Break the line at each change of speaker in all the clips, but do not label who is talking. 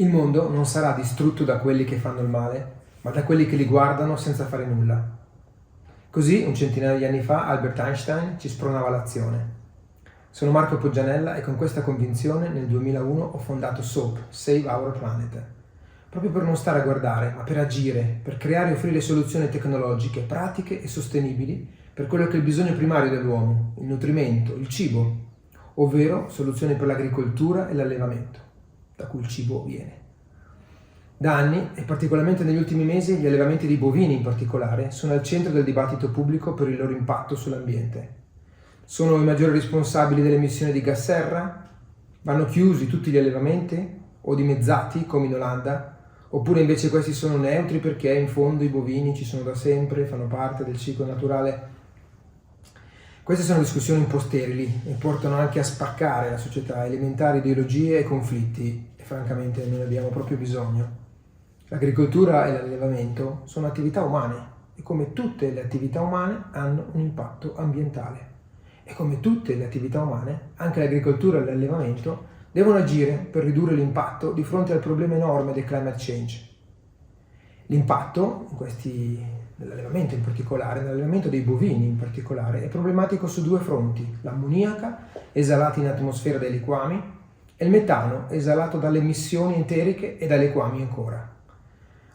Il mondo non sarà distrutto da quelli che fanno il male, ma da quelli che li guardano senza fare nulla. Così, un centinaio di anni fa, Albert Einstein ci spronava all'azione. Sono Marco Poggianella e con questa convinzione nel 2001 ho fondato SOAP, Save Our Planet, proprio per non stare a guardare, ma per agire, per creare e offrire soluzioni tecnologiche, pratiche e sostenibili per quello che è il bisogno primario dell'uomo, il nutrimento, il cibo, ovvero soluzioni per l'agricoltura e l'allevamento, da cui il cibo viene. Da anni, e particolarmente negli ultimi mesi, gli allevamenti di bovini in particolare sono al centro del dibattito pubblico per il loro impatto sull'ambiente. Sono i maggiori responsabili delle emissioni di gas serra? Vanno chiusi tutti gli allevamenti? O dimezzati, come in Olanda? Oppure invece questi sono neutri perché in fondo i bovini ci sono da sempre, fanno parte del ciclo naturale? Queste sono discussioni un po' sterili e portano anche a spaccare la società, alimentare ideologie e conflitti, e francamente non ne abbiamo proprio bisogno. L'agricoltura e l'allevamento sono attività umane e come tutte le attività umane hanno un impatto ambientale. E come tutte le attività umane, anche l'agricoltura e l'allevamento devono agire per ridurre l'impatto di fronte al problema enorme del climate change. L'impatto, nell'allevamento in particolare, nell'allevamento dei bovini in particolare, è problematico su due fronti: l'ammoniaca esalata in atmosfera dai liquami e il metano esalato dalle emissioni enteriche e dai liquami ancora.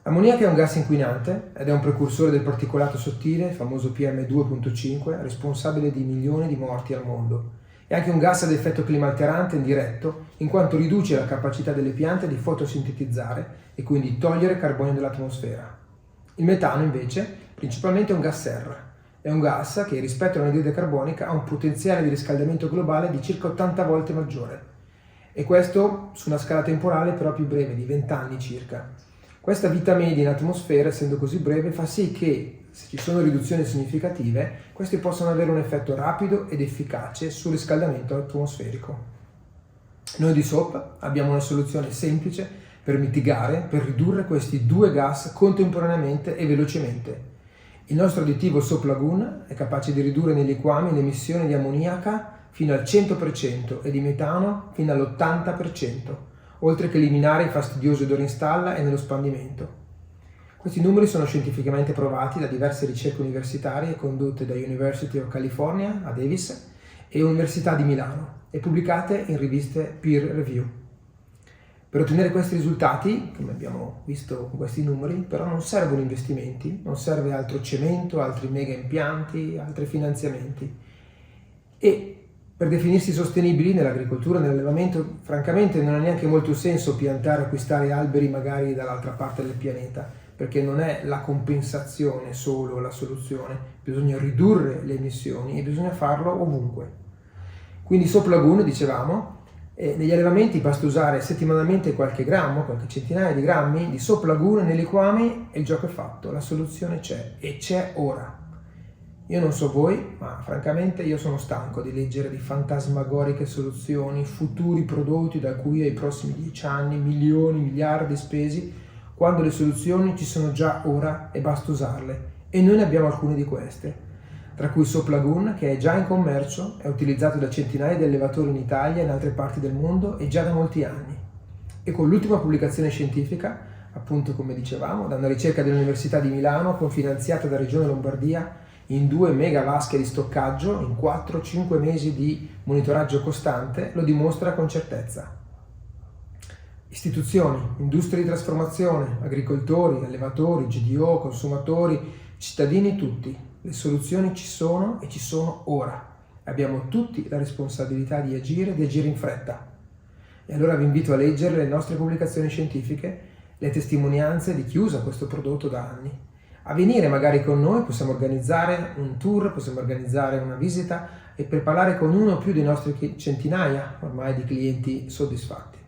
L'ammoniaca è un gas inquinante ed è un precursore del particolato sottile, il famoso PM2.5, responsabile di milioni di morti al mondo. È anche un gas ad effetto climalterante indiretto, in quanto riduce la capacità delle piante di fotosintetizzare e quindi togliere carbonio dall'atmosfera. Il metano, invece, principalmente è un gas serra. È un gas che, rispetto all'anidride carbonica, ha un potenziale di riscaldamento globale di circa 80 volte maggiore. E questo su una scala temporale però più breve, di 20 anni circa. Questa vita media in atmosfera, essendo così breve, fa sì che, se ci sono riduzioni significative, queste possano avere un effetto rapido ed efficace sul riscaldamento atmosferico. Noi di SOAP abbiamo una soluzione semplice per mitigare, per ridurre questi due gas contemporaneamente e velocemente. Il nostro additivo SOAP Lagoon è capace di ridurre nei liquami le emissioni di ammoniaca fino al 100% e di metano fino all'80%. Oltre che eliminare i fastidiosi odori in stalla e nello spandimento. Questi numeri sono scientificamente provati da diverse ricerche universitarie condotte da University of California a Davis e Università di Milano e pubblicate in riviste peer review. Per ottenere questi risultati, come abbiamo visto con questi numeri, però non servono investimenti, non serve altro cemento, altri mega impianti, altri finanziamenti. E per definirsi sostenibili nell'agricoltura e nell'allevamento, francamente non ha neanche molto senso piantare o acquistare alberi magari dall'altra parte del pianeta, perché non è la compensazione solo la soluzione, bisogna ridurre le emissioni e bisogna farlo ovunque. Quindi SOAP Lagoon, dicevamo, negli allevamenti basta usare settimanalmente qualche grammo, qualche centinaia di grammi di SOAP Lagoon nei liquami e il gioco è fatto, la soluzione c'è e c'è ora. Io non so voi, ma francamente io sono stanco di leggere di fantasmagoriche soluzioni, futuri prodotti da cui ai prossimi 10 anni, milioni, miliardi spesi, quando le soluzioni ci sono già ora e basta usarle. E noi ne abbiamo alcune di queste, tra cui SOAP Lagoon, che è già in commercio, è utilizzato da centinaia di allevatori in Italia e in altre parti del mondo e già da molti anni. E con l'ultima pubblicazione scientifica, appunto come dicevamo, da una ricerca dell'Università di Milano, confinanziata da Regione Lombardia, in 2 mega vasche di stoccaggio, in 4-5 mesi di monitoraggio costante, lo dimostra con certezza. Istituzioni, industrie di trasformazione, agricoltori, allevatori, GDO, consumatori, cittadini tutti, le soluzioni ci sono e ci sono ora. Abbiamo tutti la responsabilità di agire in fretta. E allora vi invito a leggere le nostre pubblicazioni scientifiche, le testimonianze di chi usa questo prodotto da anni. A venire magari con noi, possiamo organizzare un tour, possiamo organizzare una visita e per parlare con uno o più dei nostri centinaia ormai di clienti soddisfatti.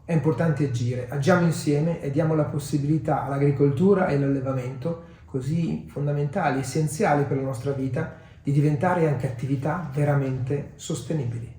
È importante agire, agiamo insieme e diamo la possibilità all'agricoltura e all'allevamento, così fondamentali, essenziali per la nostra vita, di diventare anche attività veramente sostenibili.